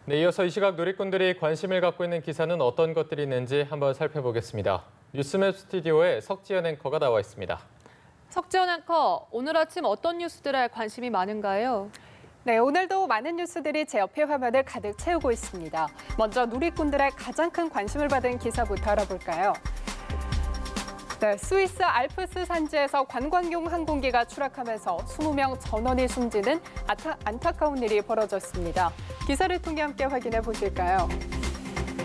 네, 이어서 이 시각 누리꾼들이 관심을 갖고 있는 기사는 어떤 것들이 있는지 한번 살펴보겠습니다. 뉴스맵 스튜디오에 석지연 앵커가 나와 있습니다. 석지연 앵커, 오늘 아침 어떤 뉴스들에 관심이 많은가요? 네, 오늘도 많은 뉴스들이 제 옆에 화면을 가득 채우고 있습니다. 먼저 누리꾼들의 가장 큰 관심을 받은 기사부터 알아볼까요? 네, 스위스 알프스 산지에서 관광용 항공기가 추락하면서 20명 전원이 숨지는 안타까운 일이 벌어졌습니다. 기사를 통해 함께 확인해 보실까요?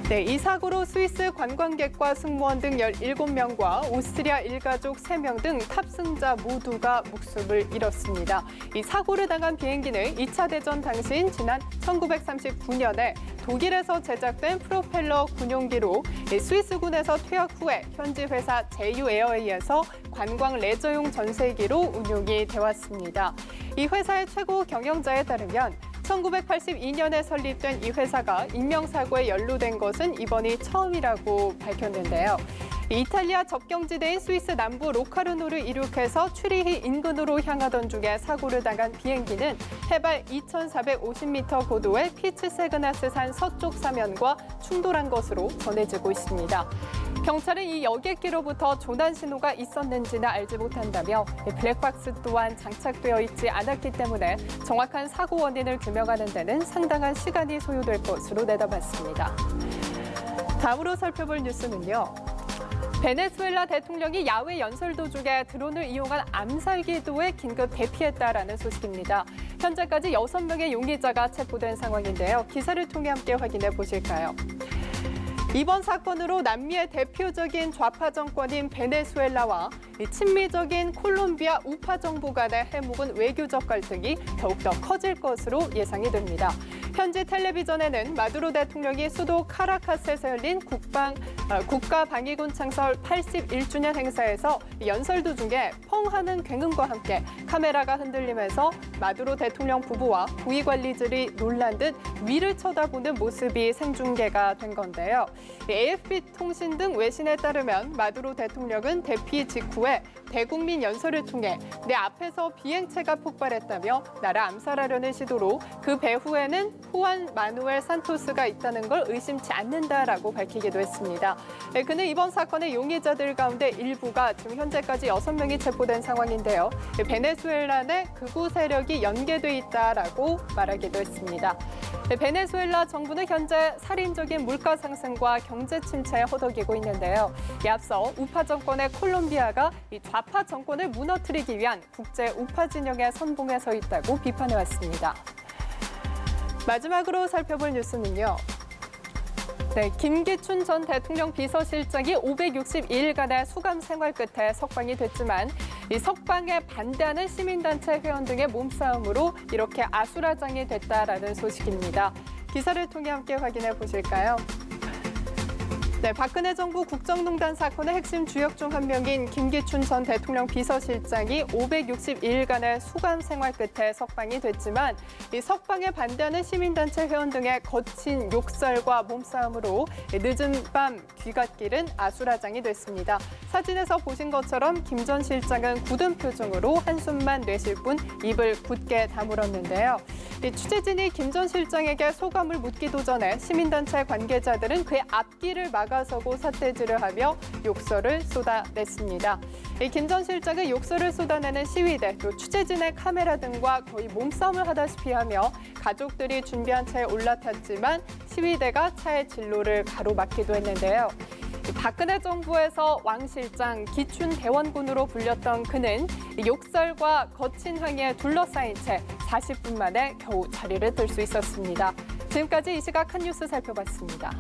네, 이 사고로 스위스 관광객과 승무원 등 17명과 오스트리아 일가족 3명 등 탑승자 모두가 목숨을 잃었습니다. 이 사고를 당한 비행기는 2차 대전 당시인 지난 1939년에 독일에서 제작된 프로펠러 군용기로 스위스군에서 퇴역 후에 현지 회사 제유에어에이에서 관광 레저용 전세기로 운용이 되었습니다. 이 회사의 최고 경영자에 따르면 1982년에 설립된 이 회사가 인명사고에 연루된 것은 이번이 처음이라고 밝혔는데요. 이탈리아 접경지대인 스위스 남부 로카르노를 이륙해서 츄리히 인근으로 향하던 중에 사고를 당한 비행기는 해발 2,450m 고도의 피츠세그나스산 서쪽 사면과 충돌한 것으로 전해지고 있습니다. 경찰은 이 여객기로부터 조난 신호가 있었는지는 알지 못한다며 블랙박스 또한 장착되어 있지 않았기 때문에 정확한 사고 원인을 규명하는 데는 상당한 시간이 소요될 것으로 내다봤습니다. 다음으로 살펴볼 뉴스는요. 베네수엘라 대통령이 야외 연설 도중에 드론을 이용한 암살 기도에 긴급 대피했다라는 소식입니다. 현재까지 6명의 용의자가 체포된 상황인데요. 기사를 통해 함께 확인해 보실까요? 이번 사건으로 남미의 대표적인 좌파 정권인 베네수엘라와 친미적인 콜롬비아 우파 정부 간의 해묵은 외교적 갈등이 더욱더 커질 것으로 예상이 됩니다. 현지 텔레비전에는 마두로 대통령이 수도 카라카스에서 열린 국가방위군 창설 81주년 행사에서 연설 도중에 펑 하는 굉음과 함께 카메라가 흔들리면서 마두로 대통령 부부와 고위 관리들이 놀란 듯 위를 쳐다보는 모습이 생중계가 된 건데요. AFP 통신 등 외신에 따르면 마두로 대통령은 대피 직후에 대국민 연설을 통해 내 앞에서 비행체가 폭발했다며 나를 암살하려는 시도로 그 배후에는 후안 마누엘 산토스가 있다는 걸 의심치 않는다라고 밝히기도 했습니다. 그는 이번 사건의 용의자들 가운데 일부가 지금 현재까지 6명이 체포된 상황인데요. 베네수엘라 내 극우 세력이 연계돼 있다라고 말하기도 했습니다. 베네수엘라 정부는 현재 살인적인 물가 상승과 경제 침체에 허덕이고 있는데요. 앞서 우파 정권의 콜롬비아가 이 좌파 정권을 무너뜨리기 위한 국제 우파 진영에 선봉에 서 있다고 비판해왔습니다. 마지막으로 살펴볼 뉴스는요. 네, 김기춘 전 대통령 비서실장이 562일간의 수감 생활 끝에 석방이 됐지만 이 석방에 반대하는 시민단체 회원 등의 몸싸움으로 이렇게 아수라장이 됐다라는 소식입니다. 기사를 통해 함께 확인해 보실까요? 네, 박근혜 정부 국정농단 사건의 핵심 주역 중 한 명인 김기춘 전 대통령 비서실장이 562일간의 수감 생활 끝에 석방이 됐지만 이 석방에 반대하는 시민단체 회원 등의 거친 욕설과 몸싸움으로 늦은 밤 귀갓길은 아수라장이 됐습니다. 사진에서 보신 것처럼 김 전 실장은 굳은 표정으로 한숨만 내쉴 뿐 입을 굳게 다물었는데요. 취재진이 김 전 실장에게 소감을 묻기도 전에 시민단체 관계자들은 그의 앞길을 막아서고 삿대질을 하며 욕설을 쏟아냈습니다. 김 전 실장은 욕설을 쏟아내는 시위대, 또 취재진의 카메라 등과 거의 몸싸움을 하다시피 하며 가족들이 준비한 차에 올라탔지만 시위대가 차의 진로를 가로막기도 했는데요. 박근혜 정부에서 왕 실장, 기춘 대원군으로 불렸던 그는 욕설과 거친 항의에 둘러싸인 채 40분 만에 겨우 자리를 뜰 수 있었습니다. 지금까지 이 시각 한 뉴스 살펴봤습니다.